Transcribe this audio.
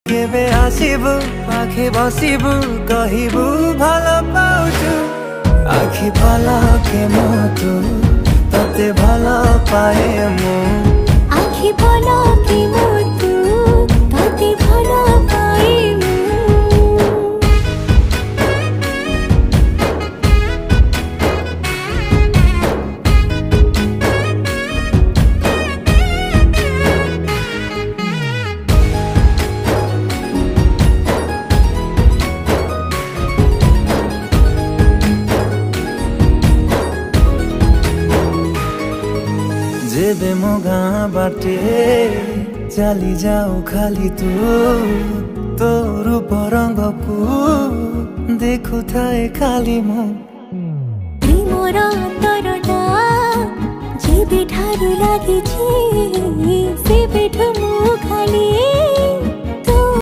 केबे आसिबु पाखे बसिबु कहिबु भल पाउछु आखि पलके मोतु तते भल पाए मु आखि पलके मोतु तते भल पाए मु जेबे मो गाँ बाटे चली जाऊ खाली तो रूप रंग को देखु थाए खाली मु प्रेमर अंतरटा जेबे ठारू लागिछि सेबेठु मु खाली